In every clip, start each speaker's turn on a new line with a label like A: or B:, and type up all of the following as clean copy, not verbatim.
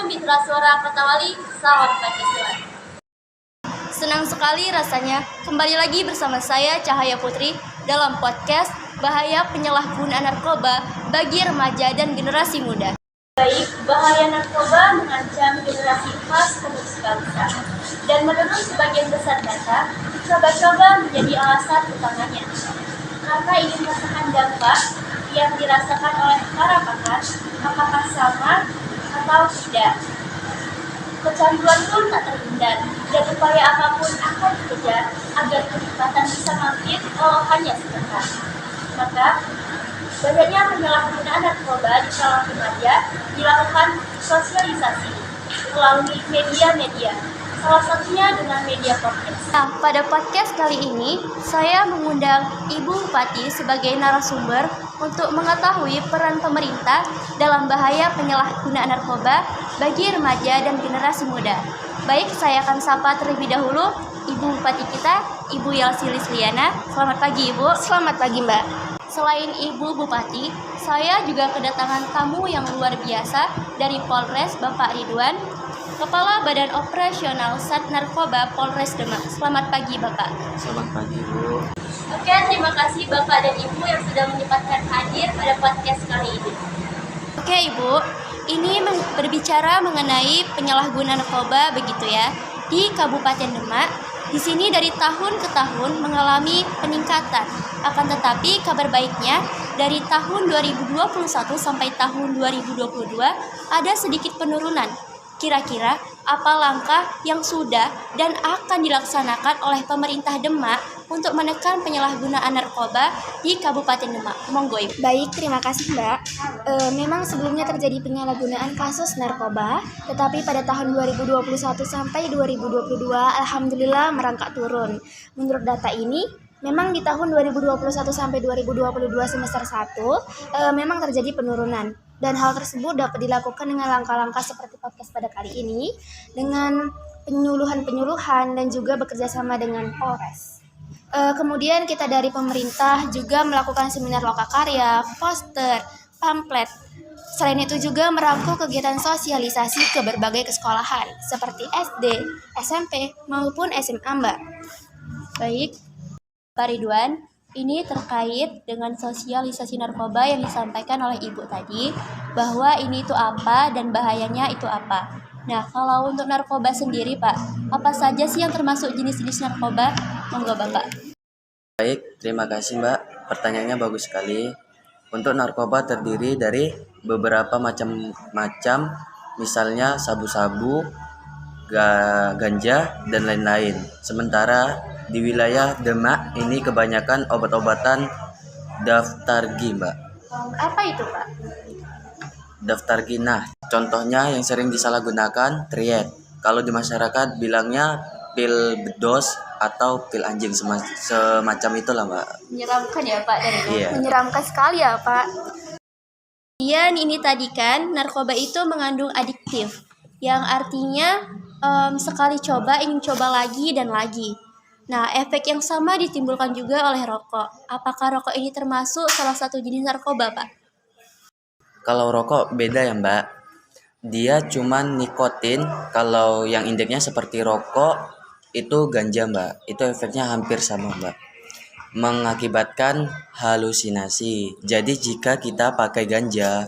A: Assalamualaikum Mitra Suara Kota Wali, salam Pancasila.
B: Senang sekali rasanya kembali lagi bersama saya Cahaya Putri dalam podcast Bahaya Penyalahgunaan Narkoba bagi Remaja dan Generasi Muda.
A: Baik, bahaya narkoba mengancam generasi emas penerus bangsa. Dan menurut sebagian besar data, coba-coba menjadi alasan utamanya. Karena ingin merasakan dampak yang dirasakan oleh para pakar, apakah sama atau tidak. Kecanduan pun tak terhindar, dan upaya apapun akan dikejar agar kenikmatan bisa mampir walau hanya sebentar. Maka, banyaknya penyalahgunaan narkoba di kalangan remaja dilakukan sosialisasi melalui media-media, salah satunya dengan media podcast.
B: Nah, pada podcast kali ini, saya mengundang Ibu Bupati sebagai narasumber untuk mengetahui peran pemerintah dalam bahaya penyalahgunaan narkoba bagi remaja dan generasi muda. Baik, saya akan sapa terlebih dahulu Ibu Bupati kita, Ibu Yelsi Lisliana. Selamat pagi, Ibu.
C: Selamat pagi, Mbak.
B: Selain Ibu Bupati, saya juga kedatangan tamu yang luar biasa dari Polres, Bapak Ridwan, Kepala Badan Operasional Sat Narkoba Polres Demak. Selamat pagi, Bapak.
D: Selamat pagi, Bu.
A: Oke, terima kasih Bapak dan Ibu yang sudah menyempatkan hadir pada podcast kali ini.
B: Oke, Ibu, ini berbicara mengenai penyalahgunaan narkoba begitu ya. Di Kabupaten Demak, di sini dari tahun ke tahun mengalami peningkatan. Akan tetapi kabar baiknya dari tahun 2021 sampai tahun 2022 ada sedikit penurunan. Kira-kira apa langkah yang sudah dan akan dilaksanakan oleh pemerintah Demak untuk menekan penyalahgunaan narkoba di Kabupaten Demak? Monggo, Ibu.
C: Baik, terima kasih, Mbak. Memang sebelumnya terjadi penyalahgunaan kasus narkoba, tetapi pada tahun 2021 sampai 2022 alhamdulillah merangkak turun. Menurut data ini, memang di tahun 2021 sampai 2022 semester 1 memang terjadi penurunan. Dan hal tersebut dapat dilakukan dengan langkah-langkah seperti podcast pada kali ini, dengan penyuluhan-penyuluhan dan juga bekerja sama dengan Polres. Kemudian kita dari pemerintah juga melakukan seminar lokakarya, poster, pamflet. Selain itu juga merangkul kegiatan sosialisasi ke berbagai sekolahan seperti SD, SMP, maupun SMA, Mbak.
B: Baik, Pak Ridwan, ini terkait dengan sosialisasi narkoba yang disampaikan oleh Ibu tadi, bahwa ini itu apa dan bahayanya itu apa. Nah, kalau untuk narkoba sendiri, Pak, apa saja sih yang termasuk jenis-jenis narkoba? Monggo, Bapak.
D: Baik, terima kasih, Mbak. Pertanyaannya bagus sekali. Untuk narkoba terdiri dari beberapa macam, misalnya sabu-sabu, ganja, dan lain-lain. Sementara di wilayah Demak ini kebanyakan obat-obatan daftargi, Mbak.
B: Apa itu, Pak?
D: Daftargi, nah, contohnya yang sering disalahgunakan triet. Kalau di masyarakat bilangnya pil bedos atau pil anjing, semacam itulah, Mbak.
B: Menyeramkan ya, Pak? Dan itu
D: Iya.
C: Menyeramkan sekali ya, Pak.
B: Kemudian ini tadi kan, narkoba itu mengandung adiktif, yang artinya sekali coba ingin coba lagi dan lagi. Nah, efek yang sama ditimbulkan juga oleh rokok. Apakah rokok ini termasuk salah satu jenis narkoba, Pak?
D: Kalau rokok beda ya, Mbak. Dia cuman nikotin. Kalau yang indeksnya seperti rokok itu ganja, Mbak. Itu efeknya hampir sama, Mbak. Mengakibatkan halusinasi. Jadi jika kita pakai ganja,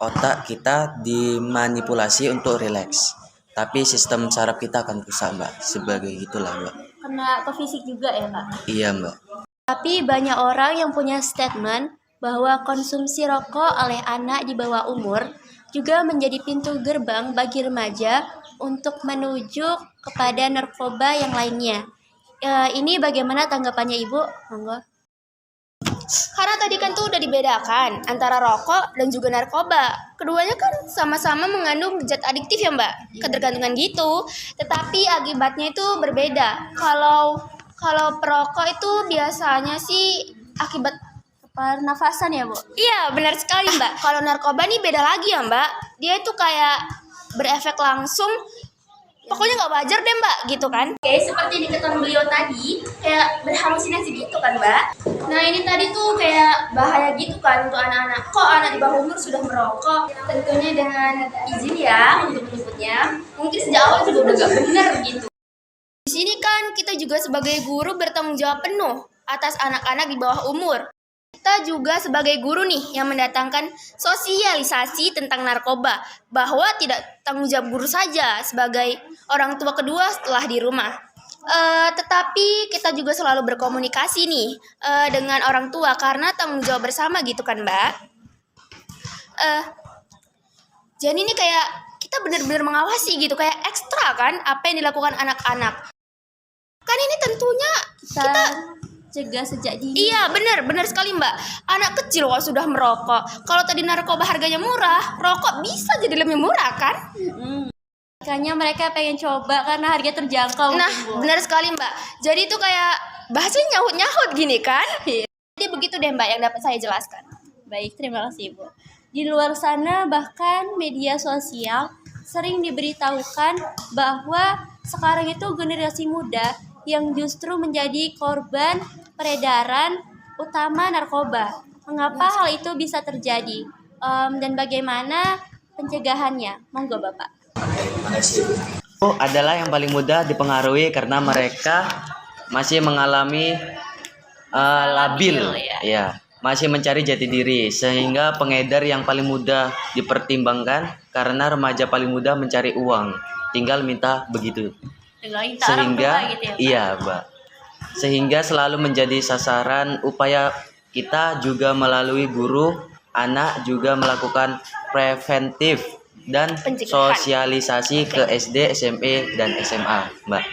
D: otak kita dimanipulasi untuk rileks. Tapi sistem saraf kita akan rusak, Mbak. Sebagai itulah, Mbak.
B: Kena ke fisik juga ya, Pak?
D: Iya, Mbak.
B: Tapi banyak orang yang punya statement bahwa konsumsi rokok oleh anak di bawah umur juga menjadi pintu gerbang bagi remaja untuk menuju kepada narkoba yang lainnya. Ini bagaimana tanggapannya, Ibu? Monggo.
C: Karena tadi kan tuh udah dibedakan antara rokok dan juga narkoba. Keduanya kan sama-sama mengandung zat adiktif ya, Mbak. Ketergantungan gitu. Tetapi akibatnya itu berbeda. Kalau perokok itu biasanya sih akibat
B: Pernafasan ya, Bu?
C: iya, benar sekali, Mbak. Kalau narkoba nih beda lagi ya, Mbak. Dia itu kayak berefek langsung pokoknya nggak wajar deh Mbak, gitu kan.
B: Oke, seperti dikatakan beliau tadi, kayak berhalusinasi gitu kan, Mbak. Nah, ini tadi tuh kayak bahaya gitu kan untuk anak-anak. Kok anak di bawah umur sudah merokok? Tentunya dengan izin ya untuk menyebutnya. Mungkin sejak awal juga udah gak bener gitu.
C: Di sini kan kita juga sebagai guru bertanggung jawab penuh atas anak-anak di bawah umur. Kita juga sebagai guru nih yang mendatangkan sosialisasi tentang narkoba, bahwa tidak tanggung jawab guru saja sebagai orang tua kedua setelah di rumah. Tetapi kita juga selalu berkomunikasi nih dengan orang tua karena tanggung jawab bersama gitu kan Mbak. Jadi ini kayak kita benar-benar mengawasi gitu, kayak ekstra kan apa yang dilakukan anak-anak. Kan ini tentunya kita
B: cegah sejak dini.
C: iya benar sekali Mbak. Anak kecil kok sudah merokok. Kalau tadi narkoba harganya murah, rokok bisa jadi lebih murah kan?
B: Makanya mereka pengen coba karena harga terjangkau.
C: Nah,
B: mungkin, Bu.
C: benar sekali Mbak. Jadi itu kayak bahasanya nyahut-nyahut gini kan? Jadi begitu deh Mbak yang dapat saya jelaskan.
B: Baik, terima kasih Bu. Di luar sana bahkan media sosial sering diberitahukan bahwa sekarang itu generasi muda yang justru menjadi korban peredaran utama narkoba. Mengapa hal itu bisa terjadi? Dan bagaimana pencegahannya? Monggo Bapak.
D: Itu adalah yang paling mudah dipengaruhi karena mereka masih mengalami labil, ya, masih mencari jati diri, sehingga pengedar yang paling mudah dipertimbangkan karena remaja paling mudah mencari uang, tinggal minta begitu. Sehingga
B: gitu ya, Pak?
D: iya Mbak, sehingga selalu menjadi sasaran upaya kita juga melalui guru, anak juga melakukan preventif dan
C: Pencegahan.
D: sosialisasi ke SD, SMP, dan SMA, Mbak.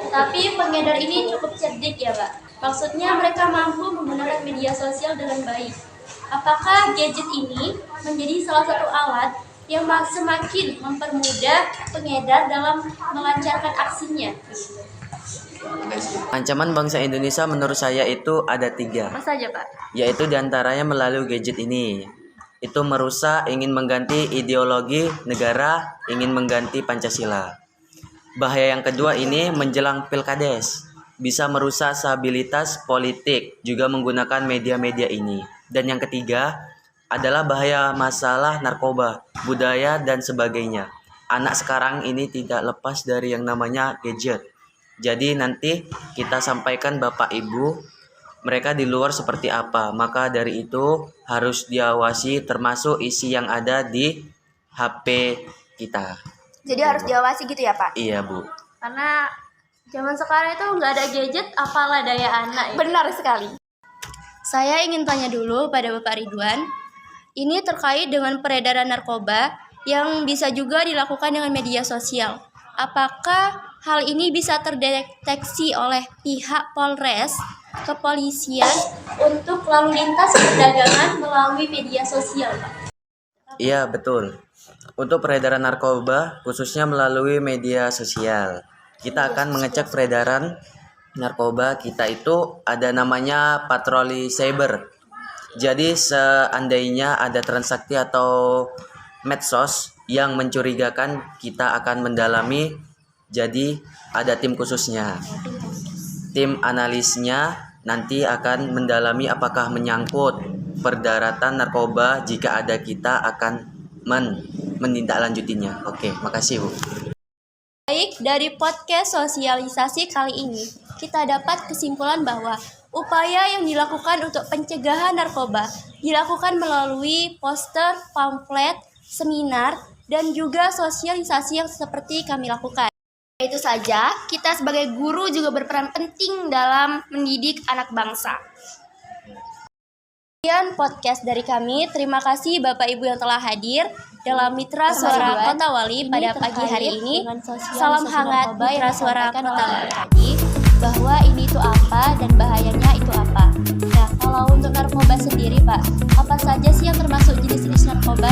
B: Tapi pengedar ini cukup cerdik ya, Pak. Maksudnya mereka mampu menggunakan media sosial dengan baik. Apakah gadget ini menjadi salah satu alat yang semakin mempermudah pengedar dalam melancarkan aksinya?
D: Ancaman bangsa Indonesia menurut saya itu ada 3,
B: Apa saja, Pak?
D: yaitu diantaranya melalui gadget ini. Itu merusak, ingin mengganti ideologi negara, ingin mengganti Pancasila. Bahaya yang kedua ini menjelang pilkades, bisa merusak stabilitas politik juga menggunakan media-media ini. Dan yang ketiga adalah bahaya masalah narkoba, budaya, dan sebagainya. Anak sekarang ini tidak lepas dari yang namanya gadget. Jadi nanti kita sampaikan Bapak Ibu, mereka di luar seperti apa. Maka dari itu harus diawasi termasuk isi yang ada di HP kita.
C: Jadi harus diawasi gitu ya Pak?
D: Iya Bu.
B: Karena zaman sekarang itu nggak ada gadget, apalah daya anak. Ya?
C: Benar sekali.
B: Saya ingin tanya dulu pada Bapak Ridwan. Ini terkait dengan peredaran narkoba yang bisa juga dilakukan dengan media sosial. Apakah hal ini bisa terdeteksi oleh pihak Polres, kepolisian untuk lalu lintas perdagangan melalui media sosial, Pak?
D: Iya betul. Untuk peredaran narkoba khususnya melalui media sosial, kita akan mengecek peredaran narkoba kita itu ada namanya patroli cyber. Jadi seandainya ada transaksi atau medsos yang mencurigakan, kita akan mendalami. Jadi ada tim khususnya. Tim analisnya nanti akan mendalami apakah menyangkut perdaratan narkoba. Jika ada, kita akan menindaklanjutinya. Oke, makasih Bu.
B: Baik, dari podcast sosialisasi kali ini, kita dapat kesimpulan bahwa upaya yang dilakukan untuk pencegahan narkoba dilakukan melalui poster, pamflet, seminar, dan juga sosialisasi yang seperti kami lakukan.
C: Itu saja, kita sebagai guru juga berperan penting dalam mendidik anak bangsa.
B: Sekian podcast dari kami. Terima kasih Bapak Ibu yang telah hadir dalam Mitra Suara
C: Ridwan.
B: Kota Wali pada pagi hari ini. Salam hangat
C: narkoba
B: Mitra
C: yang
B: Suara
C: disampaikan
B: Kota
C: oleh
B: Wali tadi, bahwa ini itu apa dan bahayanya itu apa. Nah, kalau untuk narkoba sendiri Pak, apa saja sih yang termasuk jenis-jenis narkoba?